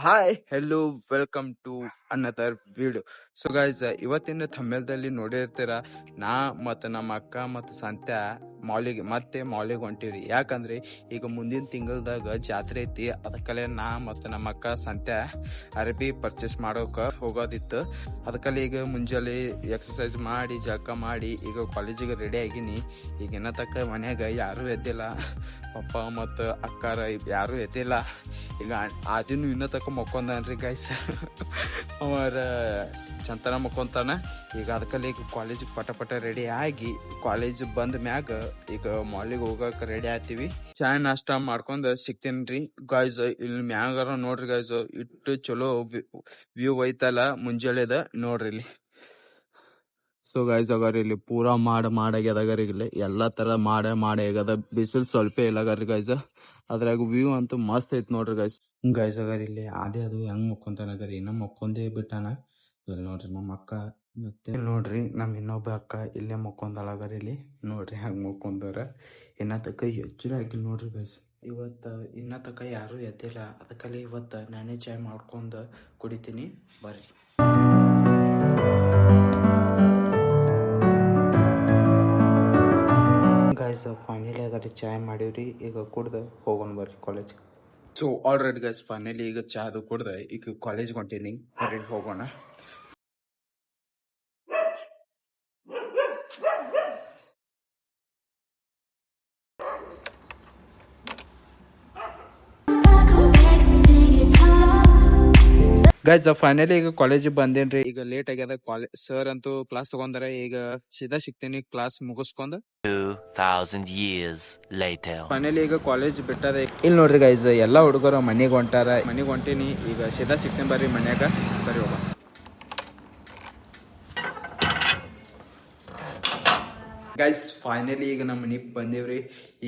Hi hello welcome to another video. So guys, ಇವತ್ತಿನ ಥಂಬ್ನೇಲ್ದಲ್ಲಿ ನೋಡಿರ್ತೀರ, ನಾ ಮತ್ತು ನಮ್ಮ ಅಕ್ಕ ಮತ್ತು ಸಂತ್ಯ ಮಾಲಿಗೆ ಹೊಂಟಿವ್ರಿ. ಯಾಕಂದ್ರೆ ಈಗ ಮುಂದಿನ ತಿಂಗಳದಾಗ ಜಾತ್ರೆ ಐತಿ. ಅದಕ್ಕಲ್ಲೇ ನಾ ಮತ್ತು ನಮ್ಮ ಅಕ್ಕ ಸಂತ್ಯ ಅರಬಿ ಪರ್ಚೇಸ್ ಮಾಡೋಕೆ ಹೋಗೋದಿತ್ತು. ಅದಕ್ಕಲ್ಲಿ ಈಗ ಮುಂಜಾನೆ ಎಕ್ಸಸೈಸ್ ಮಾಡಿ ಜಳಕ ಮಾಡಿ ಈಗ ಕಾಲೇಜಿಗೆ ರೆಡಿ ಆಗಿನಿ. ಈಗ ಇನ್ನ ತಕ್ಕ ಮನ್ಯಾಗ ಯಾರೂ ಎದ್ದಿಲ್ಲ, ಪಪ್ಪ ಮತ್ತು ಅಕ್ಕಾರ ಯಾರೂ ಎದ್ದಿಲ್ಲ. ಈಗ ಆದಿನೂ ಇನ್ನೂ ತಕ್ಕ ಮಕ್ಕೊಂದನ್ರಿ ಗೈಸ್. ಅವರ ಚಂತನ ಮಕ್ಕೊಂತಾನ. ಈಗ ಅದಕ್ಕಲ್ಲಿ ಈಗ ಕಾಲೇಜಿಗೆ ಪಟ ರೆಡಿ ಆಗಿ ಕಾಲೇಜ್ ಬಂದ ಮ್ಯಾಗ ಈಗ ಮಾಲಿಗೆ ಹೋಗಕ್ಕೆ ರೆಡಿ ಆಗ್ತೀವಿ. ಚಾಯ್ ನಾಷ್ಟ ಮಾಡ್ಕೊಂಡ್ ಸಿಗ್ತೇನ್ರಿ ಗೈಸ್. ಇಲ್ಲಿ ಮ್ಯಾಗಾರ ನೋಡ್ರಿ ಗೈಸ್, ಇಟ್ಟು ಚಲೋ ವ್ಯೂ ಐತಲ್ಲ ಮುಂಜಾನೆದ ನೋಡ್ರಿ ಇಲ್ಲಿ. ಸೊ ಗೈಸ್ ಅಗಾರ ಇಲ್ಲಿ ಪೂರಾ ಮಾಡಾಗ್ಯದಗಾರ ಇಲ್ಲಿ ಎಲ್ಲಾ ತರ ಆಗ್ಯದ. ಬಿಸಿಲು ಸ್ವಲ್ಪ ಇಲ್ಲಗಾರಿ ಗೈಸ್. ಅದ್ರಾಗ ವ್ಯೂ ಅಂತೂ ಮಸ್ತ್ ಐತ್ ನೋಡ್ರಿ ಗೈಸ್. ಗೈಸ್ ಅಗಾರ ಇಲ್ಲಿ ಅದೇ ಅದು ಹೆಂಗ್ ಮಕ್ಕೊಂತಾನಗಾರಿ, ಇನ್ನ ಮಕ್ಕೊಂದೇ ಬಿಟ್ಟಾನ. ಇಲ್ಲಿ ನೋಡ್ರಿ ನಮ್ಮ ಅಕ್ಕ, ಮತ್ತೆ ನೋಡ್ರಿ ನಮ್ ಇನ್ನೊಬ್ಬ ಅಕ್ಕ ಇಲ್ಲೇ ಮಕ್ಕೊಂದಳಗಾರ. ಇಲ್ಲಿ ನೋಡ್ರಿ ಹೆಂಗ್ ಮಕ್ಕೊಂದವ್ರ. ಇನ್ನ ತಕ್ಕ ಎಚ್ಚರ ಆಗಿಲ್ಲ ನೋಡ್ರಿ ಗೈಸ್. ಇವತ್ತ ಇನ್ನ ತಕ್ಕ ಯಾರು ಎದ್ದಿಲ್ಲ. ಅದಕ್ಕಲ್ಲಿ ಇವತ್ತ ನಾನೇ ಚಾಯ್ ಮಾಡ್ಕೊಂಡ್ ಕುಡಿತೀನಿ ಬರ್ರಿ. ಗೈಸ್ ಫೈನಲಿ ಅದಾರಿ ಚಾಯ್ ಮಾಡೀವ್ರಿ. ಈಗ ಕುಡ್ದು ಹೋಗೋಣ ಬರ್ರಿ college. So already guys finally ಈಗ ಚಾದು ಕುಡ್ದ ಈಗ ಕಾಲೇಜ್ ಹೊಂಟೀನಿ. ಬರ್ರಿ ಹೋಗೋಣ. ಗೈಸ್ ಫೈನಲಿ ಈಗ ಕಾಲೇಜಿಗೆ ಬಂದೇನ್ರಿ. ಈಗ ಲೇಟ್ ಆಗ್ಯದ. ಕಾಲೇಜ್ ಸರ್ ಅಂತೂ ಕ್ಲಾಸ್ ತಗೊಂಡಾರ. ಈಗ ಸೀದಾ ಸಿಗ್ತೀನಿ ಕ್ಲಾಸ್ ಮುಗಿಸ್ಕೊಂಡ್. 2000 years later ಫೈನಲಿ ಈಗ ಕಾಲೇಜ್ ಬಿಟ್ಟದ. ಇಲ್ಲಿ ನೋಡ್ರಿ ಗೈಸ್, ಎಲ್ಲಾ ಹುಡುಗರು ಮನೆಗೆ ಹೊಂಟೀನಿ. ಈಗ ಸೀದಾ ಸಿಗ್ತೀನಿ ಬರ್ರಿ ಮನ್ಯಾಗ. ಬರ್ರಿ ಹೋಗ. ಗೈಸ್ ಫೈನಲಿ ಈಗ ನಮ್ಮ ಮನೆಗೆ ಬಂದೇವ್ರಿ.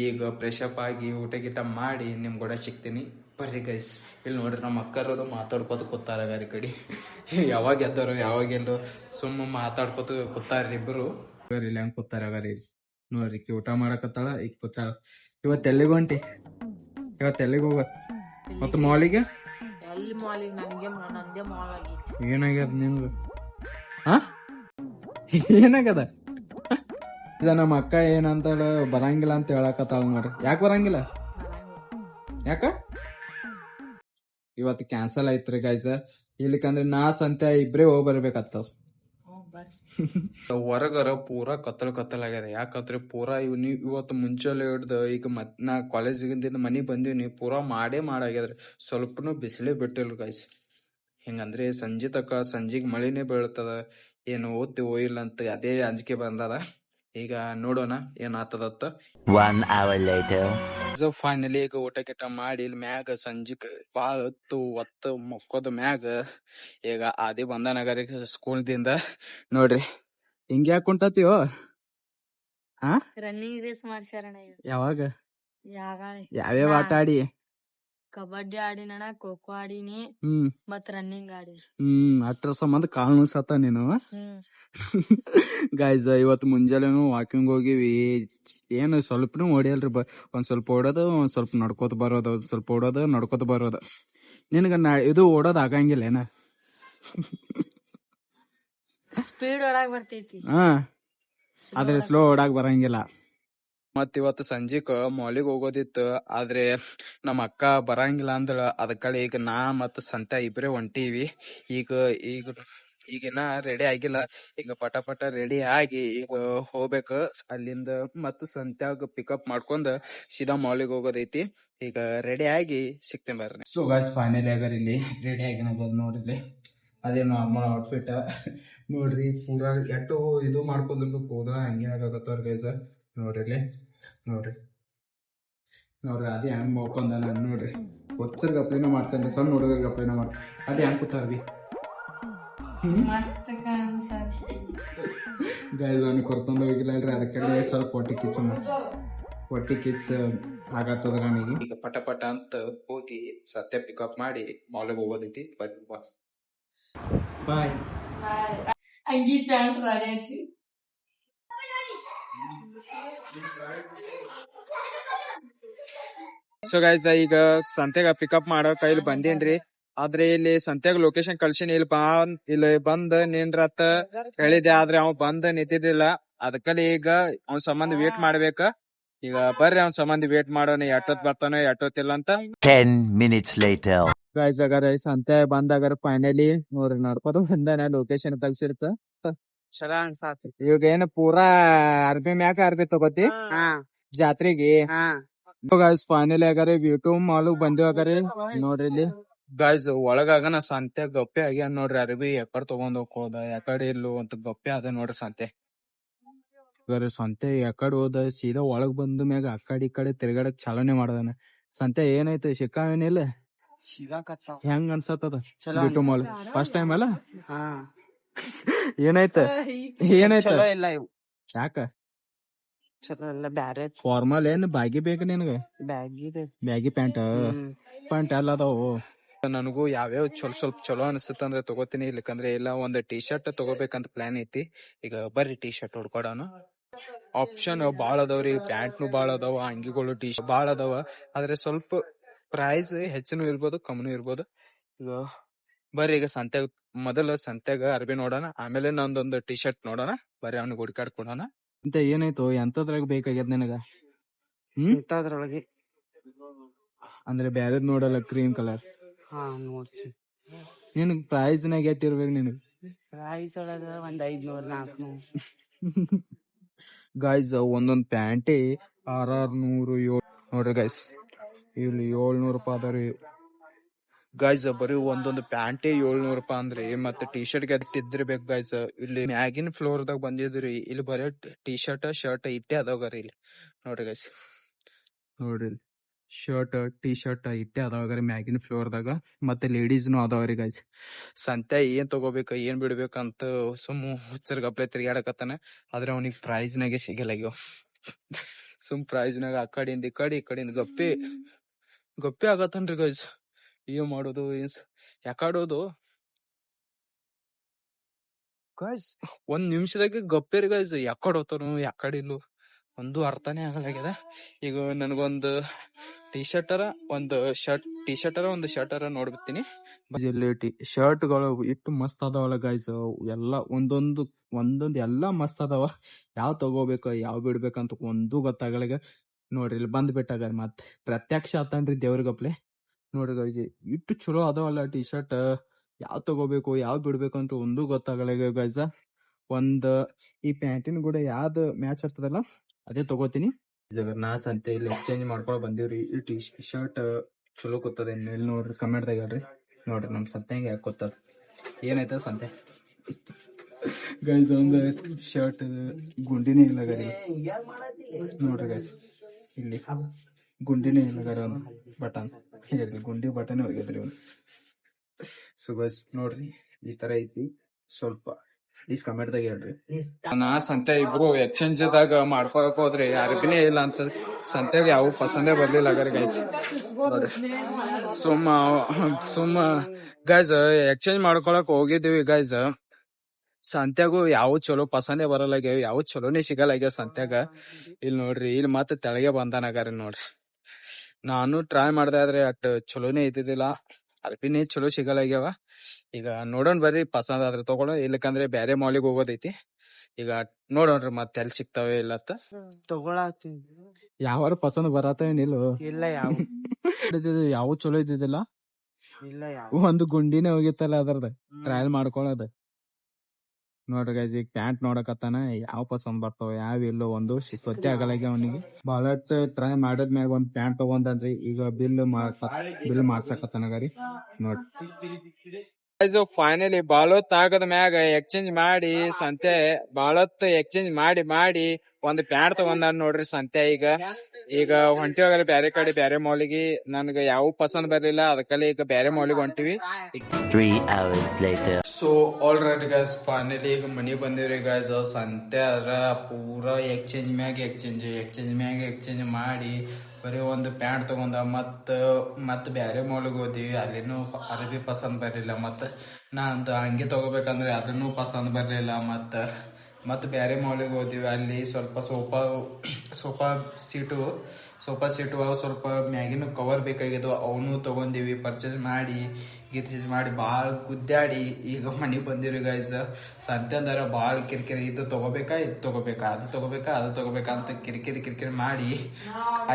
ಈಗ ಫ್ರೆಶ್ ಅಪ್ ಆಗಿ ಊಟ ಗೀಟ ಮಾಡಿ ನಿಮ್ ಕೂಡ ಸಿಗ್ತೀನಿ ಬರ್ರಿ ಗೈಸ್. ಇಲ್ಲಿ ನೋಡ್ರಿ ನಮ್ಮ ಅಕ್ಕರದು ಮಾತಾಡ್ಕೋತ ಕೂತಾರ ಗಾರಿ ಕಡೆ. ಯಾವಾಗ ಎದ್ದಾರೋ ಯಾವಾಗ ಎಲ್ಲೋ ಸುಮ್ಮ ಮಾತಾಡ್ಕೋತ ಕೂತಾರ್ರಿ ಇಬ್ರು. ಇಲ್ಲಿ ಹೆಂಗ್ ಕೂತಾರ ಗಾರಿ ನೋಡ್ರಿ. ಊಟ ಮಾಡಕತ್ತಾಳ, ಈಗ ಕೂತಾಳ. ಇವತ್ತು ಎಲ್ಲಿಗೆ ಹೊಂಟಿ? ಇವತ್ತು ಎಲ್ಲಿಗೆ ಹೋಗ? ಮತ್ತು ಮಾಲಿಗೆ ಏನಾಗ್ಯದ ನಿಮ್ದು? ಏನಾಗ್ಯದ? ನಮ್ಮ ಅಕ್ಕ ಏನಂತಾಳ, ಬರಂಗಿಲ್ಲ ಅಂತ ಹೇಳಕತ್ತಾಳ ನೋಡ್ರಿ. ಯಾಕೆ ಬರಂಗಿಲ್ಲ? ಯಾಕ? ಇವತ್ತು ಕ್ಯಾನ್ಸಲ್ ಐತ್ರಿ ಗೈಸ್. ಇಲ್ಲಿಕಂದ್ರೆ ನಾ ಸಂತ್ಯ ಇಬ್ರೇ ಹೋಗಿ ಬರ್ಬೇಕಾಗ್ತಾವ. ಹೊರಗರ ಪೂರಾ ಕತ್ತಲ್ ಆಗ್ಯದ. ಯಾಕಂದ್ರೆ ಪೂರಾ ಇವತ್ತು ಮುಂಚೆಲ್ಲ ಹಿಡ್ದು ಈಗ ನಾ ಕಾಲೇಜಿಂದ ಮನಿಗ್ ಬಂದೀನಿ. ಪೂರಾ ಮಾಡಾಗ್ಯದ್ರಿ. ಸ್ವಲ್ಪನು ಬಿಸಿಲೇ ಬಿಟ್ಟಿಲ್ರಿ ಗೈಸ್. ಹಿಂಗಂದ್ರೆ ಸಂಜಿಗ್ ಮಳಿನೇ ಬೀಳ್ತದ, ಏನು ಓದ್ತಿವೋ ಇಲ್ಲ ಅಂತ ಅದೇ ಅಂಜಿಕೆ ಬಂದದ. ಈಗ ನೋಡೋಣ ಏನ್ ಆತದತ್ತ. 1 hour later ಫೈನಲಿ ಈಗ ಊಟ ಗಿಟ ಮಾಡಿ ಇಲ್ಲಿ ಮ್ಯಾಗ ಸಂಜಿಕ್ ಬಾಳ ಒತ್ತು ಮಕ್ಕೋದ ಮ್ಯಾಗ ಈಗ ಆದಿ ಬಂದನಗರಿ ಸ್ಕೂಲ್ದಿಂದ. ನೋಡ್ರಿ ಹಿಂಗ ಯಾಕೆ ಕುಂಟತೀವೋ? Running race ಮಾಡ್ಸ್ಯಾರಣ. ಯಾವಾಗ ಯಾವ್ಯಾವ ಆಟ ಆಡಿ? ಕಬಡ್ಡಿ ಆಡಿನಣ, ಖೋ ಖೋ ಆಡಿನಿ, ಮತ್ ರನ್ನಿಂಗ್ ಆಡಿ. ಅಟ್ರ ಸಂಬಂಧ ಕಾಳು ಸತ್ತ ನೀನು. ಗೈಸ್ ಇವತ್ತು ಮುಂಜಾನೆನು ವಾಕಿಂಗ್ ಹೋಗಿವಿ. ಏನು ಸ್ವಲ್ಪನೂ ಓಡಿಯಲ್ರಿ. ಒಂದ್ ಸ್ವಲ್ಪ ಓಡೋದು, ಒಂದ್ ಸ್ವಲ್ಪ ನಡ್ಕೋತ ಬರೋದು, ಒಂದ್ ಸ್ವಲ್ಪ ಓಡೋದು ನಡ್ಕೋತ ಬರೋದು. ನಿನಗ ಇದು ಓಡೋದ್ ಆಗಂಗಿಲ್ಲ ಏನ? ಸ್ಪೀಡ್ ಓಡಾಕ್ ಬರ್ತೈತಿ, ಆದ್ರೆ ಸ್ಲೋ ಓಡಾಕ್ ಬರಂಗಿಲ್ಲ. ಮತ್ ಇವತ್ತು ಸಂಜಿಕ್ ಮಾಲಿಗೆ ಹೋಗೋದಿತ್ತು. ಆದ್ರೆ ನಮ್ಮ ಅಕ್ಕ ಬರಂಗಿಲ್ಲ ಅಂದಳ. ಅದಕ್ಕಡೆ ಈಗ ನಾ ಮತ್ ಸಂತ್ಯ ಇಬ್ರೇ ಹೊಂಟೀವಿ. ಈಗಿನ ರೆಡಿ ಆಗಿಲ್ಲ. ಈಗ ಪಟ ರೆಡಿ ಆಗಿ ಈಗ ಹೋಗ್ಬೇಕು ಅಲ್ಲಿಂದ. ಮತ್ ಸಂತ್ಯಾಗ ಪಿಕಪ್ ಮಾಡ್ಕೊಂಡ್ ಸೀದಾ ಮಾಲಿಗೆ ಹೋಗೋದೈತಿ. ಈಗ ರೆಡಿ ಆಗಿ ಸಿಗ್ತೇನೆ ಬರ್ರಿ. ಸೊ ಗೈಸ್ ಫೈನಲಿ ಆಗಾರ ಇಲ್ಲಿ ರೆಡಿ ಆಗಿನ ನೋಡ್ರಿ. ಅದೇ ನಾರ್ಮಲ್ ಔಟ್ಫಿಟ್ ನೋಡ್ರಿ. ಪೂರಾ ಎಟ್ಟು ಇದು ಮಾಡ್ಕೊಂಡ್ರು ಕೂದ ಹಂಗೆ ಆಗತ್ತವ್ರ ಗೈಸ್. ನೋಡ್ರಿ ಅದೇ ಹೆಂಗ್ ಮಾಡ್ಕೊಂಡ ನಾನು ನೋಡ್ರಿ. ಒಚ್ಚರ್ ಗಪ್ಲಿನ ಮಾಡ್ತೇನೆ, ಸಣ್ಣ ಹುಡುಗರ್ ಗಪ್ಲಿನ ಮಾಡ್ತೇನೆ. ಅದೇ ಹೆಂಗ್ ಕೂತಾರ್ವಿ ಗೈಸ್. ಅವ್ನಿಗೆ ಕರ್ಕೊಂಡು ಹೋಗಿಲ್ಲ ಅಲ್ರಿ, ಅದಕ್ಕೆ ಸ್ವಲ್ಪ ಹೊಟ್ಟಿ ಕಿಚ್ಚ ಆಗತ್ತದ ನನಗೆ. ಈಗ ಪಟ ಅಂತ ಹೋಗಿ ಸತ್ಯ ಪಿಕಪ್ ಮಾಡಿ ಮಾಲಿಗೆ ಹೋಗೋದೈತಿ. ಬಾಯ್. ಅಂಗಿ ಪ್ಯಾಂಟ್ ರೆಡಿ ಐತಿ. ಸೊ ಗೈಸ್ ಈಗ ಸಂತೆಗ ಪಿಕಪ್ ಮಾಡೋ ಕೈಲಿ ಬಂದೇನ್ರಿ. ಆದ್ರೆ ಇಲ್ಲಿ ಸಂತ್ಯಾಗ ಲೊಕೇಶನ್ ಕಳ್ಸಿನಿ, ಇಲ್ಲಿ ಬಂದ್ ನಿನ್ರತ್ ಹೇಳಿದೆ, ಆದ್ರೆ ಅವ್ ಬಂದ್ ನಿಂತಿದ್ದಿಲ್ಲ. ಅದಕ್ಕಲ್ಲಿ ಈಗ ಅವ್ನ ಸಂಬಂಧ ವೇಟ್ ಮಾಡ್ಬೇಕ. ಈಗ ಬರ್ರಿ ಅವ್ನ ಸಂಬಂಧ ವೇಟ್ ಮಾಡೋಣ, ಎಷ್ಟೊತ್ ಬರ್ತಾನೋ ಎಷ್ಟೊತ್ತಿಲ್ಲ ಅಂತ. 10 minutes later. ಗೈಸ್ ಅಗಾರ ಸಂತೆ ಬಂದಾಗಾರ ಫೈನಲಿ ನೋಡ್ರಿ ನಡ್ಕೋತ ಬಂದಾನ, ಲೊಕೇಶನ್ ಕಳ್ಸಿರ್ತ. ಚಲೋ ಅನ್ಸಾತಿ. ಇವಾಗ ಏನ್ ಪೂರಾ ಅರ್ಬಿ ಮ್ಯಾಕ ಅರ್ಬಿ ತಗೋತಿ ಜಾತ್ರೆಗೆ. ಗೈಸ್ ಫೈನಲಿ ಆಗಾರ ವ್ಯೂಟೂ ಮಾಲ್ ಬಂದಿವ್ ಆಗಾರ ನೋಡ್ರಿ. ಇಲ್ಲಿ ಗೈಸ್ ಒಳಗಾಗನ ಸಂತೆ ಗಪ್ಪೆ ಆಗ್ಯಾನ ನೋಡ್ರಿ. ಅರ್ಬಿ ಯಾಕಡೆ ತಗೊಂಡ್ ಹೋಗೋದ ಯಾಕಡೆ ಇಲ್ಲೋ ಅಂತ ಗಪ್ಪೆ ಅದ ನೋಡ್ರಿ ಸಂತೆ. ಸಂತೆ ಯಾಕಡೆ ಹೋದ ಸೀದಾ ಒಳಗ್ ಬಂದ ಮ್ಯಾಗ ಅಕಡೆ ಈ ಕಡೆ ತಿರ್ಗಾಡಕ್ ಚಾಲನೆ ಮಾಡದಾನ. ಸಂತೆ ಏನೈತೆ ಸಿಕ್ಕಾವೇನಿಲ್ಲ, ಹೆಂಗ್ ಅನ್ಸತ್ತದ ವ್ಯೂಟೂ ಮಾಲ್ ಫಸ್ಟ್ ಟೈಮ್ ಅಲ್ಲ? ಏನಾಯ್ತ ಏನಾಯ್ತ ಇಲ್ಲ ಇವು ಯಾಕ ಚಲೋ ಇಲ್ಲ, ಬ್ಯಾರೆ ಫಾರ್ಮಲ್ ಏನ್ ಬ್ಯಾಗಿ ಬೇಕು ನಿನಗ? ಬ್ಯಾಗಿ ಪ್ಯಾಂಟ್ ಎಲ್ಲ ಅದಾವು. ನನಗೂ ಯಾವ್ಯಾವ ಸ್ವಲ್ಪ ಚಲೋ ಅನಿಸುತ್ತ ಅಂದ್ರೆ ತಗೋತೀನಿ, ಇಲ್ಲಕಂದ್ರೆ ಇಲ್ಲ ಒಂದ್ ಟಿ ಶರ್ಟ್ ತಗೋಬೇಕಂತ ಪ್ಲಾನ್ ಐತಿ. ಈಗ ಬರ್ರಿ ಟಿ ಶರ್ಟ್ ಹೊಡ್ಕೊಡೋಣ. ಆಪ್ಷನ್ ಬಾಳ ಅದಾವ್ರಿ, ಪ್ಯಾಂಟ್ನು ಬಾಳ ಅದಾವ, ಅಂಗಿಗಳು ಟಿ ಶರ್ಟ್ ಬಾಳ ಅದಾವ. ಆದ್ರೆ ಸ್ವಲ್ಪ ಪ್ರೈಸ್ ಹೆಚ್ಚನು ಇರ್ಬೋದು ಕಮ್ಮಿನೂ ಇರ್ಬೋದು. ಈಗ ಬರ್ರಿ ಈಗ ಮೊದಲ ಸಂತ್ಯಾಗ ಅರ್ಬಿ ನೋಡೋಣ, ಆಮೇಲೆ ನಂದೊಂದು ಟಿ ಶರ್ಟ್ ನೋಡೋಣ. ಬರ್ರಿ ಅವ್ನಿಗೆ ಹುಡ್ಕಾಡ್ ಕೊಡೋಣ. ಅಂತ ಏನಾಯ್ತು, ಎಂತದ್ರಾಗ ಬೇಕಾಗ್ಯದ ನಿನಗ? ಇಂತದ್ರೊಳಗೆ ಅಂದ್ರೆ ಬ್ಯಾರೆದ್ ನೋಡಲ್ಲ, ಕ್ರೀಮ್ ಕಲರ್. ನೋಡ್ತೀನಿ. ನಿನಗ್ ಪ್ರೈಸ್ ನಾಗ ಎಷ್ಟಿರ್ಬೇಕು ನಿನಗ್? ಪ್ರೈಸ್ ಒಳಗ ಒಂದ್ 500-400. ಗೈಸ್ ಒಂದೊಂದ್ ಪ್ಯಾಂಟೆ 600-700 ನೋಡ್ರಿ ಗೈಸ್. ಇಲ್ಲಿ 700 ರೂಪಾಯಿ ಅದಾವ್ರಿ ಗೈಸ್. ಬರೀ ಒಂದೊಂದು ಪ್ಯಾಂಟೆ 700 ರೂಪಾಯಿ ಅಂದ್ರಿ, ಮತ್ತೆ ಟಿ ಶರ್ಟ್ ಗೆ ಇದ್ದಿರ್ಬೇಕು ಗೈಸ್. ಇಲ್ಲಿ ಮ್ಯಾಗಿನ್ ಫ್ಲೋರ್ ದಾಗ ಬಂದಿದ್ರಿ, ಇಲ್ಲಿ ಬರೀ ಟಿ ಶರ್ಟ್ ಇಟ್ಟೆ ಅದಾವ್ರಿ. ಇಲ್ಲಿ ನೋಡ್ರಿ ಗೈಸ್, ನೋಡ್ರಿ ಶರ್ಟ್ ಟಿ ಶರ್ಟ್ ಇಟ್ಟೆ ಅದಾವ್ರಿ ಮ್ಯಾಗಿನ್ ಫ್ಲೋರ್ ದಾಗ. ಮತ್ತೆ ಲೇಡೀಸ್ನು ಅದಾವ್ರಿ ಗೈಸ್. ಸಂತೆ ಏನ್ ತಗೋಬೇಕ ಏನ್ ಬಿಡ್ಬೇಕಂತ ಹುಚ್ಚರ್ ಗಪ್ಲೆ ತಿರ್ಗಾಡಕತ್ತಾನ. ಆದ್ರೆ ಅವ್ನಿಗೆ ಪ್ರೈಸ್ ನಾಗೆ ಸಿಗಲ್ಲಾಗ್ಯಾವ. ಪ್ರೈಸ್ ನಾಗ ಆ ಕಡೆಯಿಂದ ಈ ಕಡೆಯಿಂದ ಗಪ್ಪೆ ಆಗತ್ತನ್ರಿ ಗೈಸ್. ಏನ್ ಮಾಡೋದು ಯಾಕಾಡೋದು ಗೈಸ್? ಒಂದ್ ನಿಮಿಷದಾಗ ಗಪ್ಪೇರಿ ಗೈಸ್. ಯಾಕಡೆ ಹೋತಾನು ಯಾಕಡೆ ಇಲ್ಲೋ ಒಂದು ಅರ್ಥನೇ ಆಗಲಾಗ್ಯದ. ಈಗ ನನಗೊಂದು ಟಿ ಶರ್ಟ್ ಒಂದು ಶರ್ಟ್ ನೋಡ್ಬಿಡ್ತೀನಿ. ಶರ್ಟ್ ಗಳು ಇಟ್ಟು ಮಸ್ತ್ ಅದಾವಲ್ಲ ಗೈಸ್. ಎಲ್ಲ ಒಂದೊಂದು ಎಲ್ಲಾ ಮಸ್ತ್ ಅದಾವ. ಯಾವ್ ತಗೋಬೇಕು ಯಾವ್ ಬಿಡ್ಬೇಕಂತ ಒಂದು ಗೊತ್ತಾಗಲಾಗ ನೋಡ್ರಿ. ಇಲ್ಲಿ ಬಂದ್ ಬಿಟ್ಟಾಗ ಮತ್ ಪ್ರತ್ಯಕ್ಷ ಆತನ್ರಿ ದೇವ್ರಿಗಪ್ಲೆ. ನೋಡ್ರಿ ಇಟ್ಟು ಚಲೋ ಅದಾವಲ್ಲ ಟಿ ಶರ್ಟ್, ಯಾವ್ ತಗೋಬೇಕು ಯಾವ್ ಬಿಡ್ಬೇಕು ಅಂತ ಒಂದು ಗೊತ್ತಾಗಲ್ಲ ಗೈಸ. ಈ ಪ್ಯಾಂಟಿನ ಕೂಡ ಯಾವ್ದು ಮ್ಯಾಚ್ ಆಗ್ತದಲ್ಲ ಅದೇ ತಗೋತೀನಿ. ನಾ ಸಂತೆ ಇಲ್ಲಿ ಎಕ್ಸ್ಚೇಂಜ್ ಮಾಡ್ಕೊಳಕ್ ಬಂದಿವ್ರಿ. ಈ ಟಿ ಶರ್ಟ್ ಚಲೋ ಕೂತದ ಇಲ್ಲಿ ನೋಡ್ರಿ, ಕಮೆಂಟ್ ದಾಗ ಹೇಳ್ರಿ. ನೋಡ್ರಿ ನಮ್ ಸಂತೆ ಯಾಕೆ ಕೂತದ, ಏನಾಯ್ತದ ಸಂತೆ ಗೈಸ್. ಒಂದು ಶರ್ಟ್ ಗುಂಡಿನೇ ಇಲ್ಲ ಗರಿ ನೋಡ್ರಿ ಗೈಸ್. ಇಲ್ಲಿ ಗುಂಡಿನೇ ಇಲ್ಲ ಗರಿ, ಒಂದು ಬಟನ್ ಗುಂಡಿ ಬಟನ್ ಹೋಗ್ಯದ್ರಿ ಒಂದು. ಸೊ ಗೈಸ್ ನೋಡ್ರಿ ಈ ತರ ಐತಿ. ಸ್ವಲ್ಪ ಪ್ಲೀಸ್ ಕಮೆಂಟ್ ದಾಗ ಹೇಳ್ರಿ. ನಾ ಸಂತೆ ಇಬ್ರು ಎಕ್ಸ್ಚೇಂಜ್ ದಾಗ ಮಾಡ್ಕೊಳಕ್ ಹೋದ್ರಿ, ಅರ್ಬಿನೇ ಇಲ್ಲ ಅಂತ ಸಂತೆಗ ಯಾವ ಪಸಂದೇ ಬರ್ಲಿಲ್ಲ ಗರಿ ಗೈಸ್. ಸುಮ್ಮ ಗೈಸ್ ಎಕ್ಸ್ಚೇಂಜ್ ಮಾಡ್ಕೊಳಕ್ ಹೋಗಿದ್ವಿ ಗೈಸ್. ಸಂತ್ಯಾಗು ಯಾವ ಚಲೋ ಪಸಂದೇ ಬರಲ್ಲಾಗ್ಯಾವ, ಯಾವ ಚಲೋನೇ ಸಿಗಲ್ಲಾಗ್ಯಾವ ಸಂತ್ಯಾಗ. ಇಲ್ಲಿ ನೋಡ್ರಿ, ಇಲ್ಲಿ ಮತ್ತೆ ತೆಳಗೆ ಬಂದಾನಗಾರಿ ನೋಡ್ರಿ. ನಾನು ಟ್ರೈ ಮಾಡ್ದೆ ಆದ್ರೆ ಅಟ್ ಚಲೋನೇ ಇದ್ದಿದ್ದಿಲ್ಲ, ಅರ್ಬಿನೇ ಚಲೋ ಸಿಗಲ್ಲಾಗ್ಯಾವ. ಈಗ ನೋಡೋಣ ಬರ್ರಿ, ಪಸಂದ್ ಆದ್ರೆ ತಗೊಳ, ಇಲ್ಲಕಂದ್ರೆ ಬ್ಯಾರೆ ಮಾಲಿಗೆ ಹೋಗೋದೈತಿ. ಈಗ ನೋಡೋಣ್ರಿ ಮತ್ತೆ ಎಲ್ಲಿ ಸಿಗ್ತಾವೆ ಇಲ್ಲತ್ತ ತಗೊಳತೀನಿ. ಯಾವ ಪಸಂದ್ ಬರತ್ತೇನಿಲ್ಲ, ಇಲ್ಲ ಯಾವ ಚಲೋ ಇದ್ದಿದ್ದಿಲ್ಲ. ಇಲ್ಲ ಒಂದು ಗುಂಡಿನೇ ಹೋಗಿತ್ತಲ್ಲ ಅದ್ರದ ಟ್ರಯಲ್ ಮಾಡ್ಕೊಳ್ಳೋದು. ನೋಡ್ರಿ ಗೈಸ್ ಈಗ ಪ್ಯಾಂಟ್ ನೋಡಕತ್ತಾನ, ಯಾವ ಪಸಂದ್ ಬರ್ತಾವ ಯಾವ ಇಲ್ಲೋ ಒಂದು ಗೊತ್ತೇ ಆಗಲಾಗ ಅವನಿಗೆ. ಬಹಳತ್ ಟ್ರೈ ಮಾಡಿದ್ಮ್ಯಾಗ ಒಂದ್ ಪ್ಯಾಂಟ್ ತಗೊಂಡ್ರಿ. ಈಗ ಬಿಲ್ ಮಾಡ್ಸಕತ್ತಾನ ಗಾರಿ ನೋಡ್ರಿ. ಫೈನಲಿ ಬಾಳೊತ್ ಆಗದ ಮ್ಯಾಗ ಎಕ್ಸ್ಚೇಂಜ್ ಮಾಡಿ ಸಂತೆ ಎಕ್ಸ್ಚೇಂಜ್ ಮಾಡಿ ಒಂದ್ ಪ್ಯಾಂಟ್ ತಗೊಂಡ ನೋಡ್ರಿ ಸಂತೆ. ಈಗ ಹೊಂಟಿವಾಗ ಬ್ಯಾರೆ ಕಡೆ ಬ್ಯಾರೆ ಮಾಲಿಗೆ, ನನ್ಗ ಯಾವ ಪಸಂದ್ ಬರ್ಲಿಲ್ಲ, ಅದಕ್ಕಲ್ಲಿ ಈಗ ಬ್ಯಾರೆ ಮಾಲಿಗೆ ಹೊಂಟಿವಿ. 3 hours later. So all right guys, finally ಈಗ ಮನಿಗ್ ಬಂದಿವ್ರಿ ಗೈಸ್. ಸಂತೆ ಅದ್ರ ಪೂರಾ ಎಕ್ಸ್ಚೇಂಜ್ ಮ್ಯಾಗ ಎಕ್ಸ್ಚೇಂಜ್ ಮಾಡಿ ಬರೀ ಒಂದು ಪ್ಯಾಂಟ್ ತಗೊಂಡ ಮತ್ ಬ್ಯಾರೆ ಮಾಲಿಗೆ ಹೋದಿವಿ. ಅಲ್ಲಿನೂ ಅರ್ಬಿ ಪಸಂದ್ ಬರ್ಲಿಲ್ಲ. ನಾನ್ ಹಂಗೆ ತಗೋಬೇಕಂದ್ರೆ ಅದನ್ನು ಪಸಂದ್ ಬರ್ಲಿಲ್ಲ. ಮತ್ ಬ್ಯಾರೆ ಮಾಲಿಗೆ ಹೋದಿವಿ. ಅಲ್ಲಿ ಸ್ವಲ್ಪ ಸೋಫಾ ಸೀಟು ಸೋಫಾ ಸೆಟ್ ಅವು ಸ್ವಲ್ಪ ಮ್ಯಾಗಿನ ಕವರ್ ಬೇಕಾಗಿದ್ವು ಅವನು ತಗೊಂಡಿವಿ ಪರ್ಚೇಸ್ ಮಾಡಿ ಭಾಳ ಗುದ್ದಾಡಿ ಈಗ ಮನೆಗೆ ಬಂದಿರಿ ಗೈಸ್. ಸಂತ್ಯಂದಾರ ಭಾಳ ಕಿರಿಕಿರಿ, ಇದು ತಗೋಬೇಕಾ ಅದು ತಗೋಬೇಕಾ ಅಂತ ಕಿರಿಕಿರಿ ಮಾಡಿ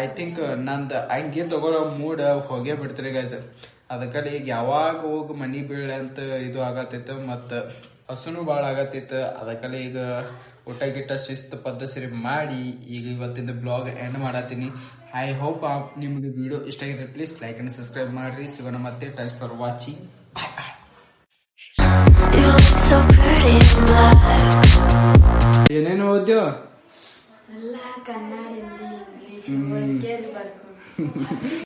ಐ ಥಿಂಕ್ ನಂದು ಹಂಗೆ ತಗೊಳ್ಳೋ ಮೂಡ್ ಹೋಗೇ ಬಿಡ್ತೀರಿ ಗೈಸ್. ಅದಕ್ಕಲ್ಲಿ ಈಗ ಯಾವಾಗ ಹೋಗಿ ಮನಿ ಬೀಳೆ ಅಂತ ಇದು ಆಗತ್ತಿತ್ತು, ಮತ್ತು ಹಸುನು ಭಾಳ ಆಗತ್ತಿತ್ತು. ಅದಕ್ಕಲ್ಲಿ ಈಗ ಊಟ ಗಿಟ್ಟ ಶಿಸ್ತು ಪದ್ಧತಿ ಮಾಡಿ ಈಗ ಇವತ್ತಿಂದ ಬ್ಲಾಗ್ ಎಂಡ್ ಮಾಡತ್ತೀನಿ. ಐ ಹೋಪ್ ನಿಮ್ಗೆ ವಿಡಿಯೋ ಇಷ್ಟ ಆಗಿದ್ರೆ ಪ್ಲೀಸ್ ಲೈಕ್ ಅಂಡ್ ಸಬ್ಸ್ಕ್ರೈಬ್ ಮಾಡ್ರಿ. ಸಿಗೋಣ ಮತ್ತೆ. Thanks for watching. ಏನೇನು ಓದ್ಯೋ ಎಲ್ಲ ಕನ್ನಡ ಹಿಂದಿ ಇಂಗ್ಲಿಷ್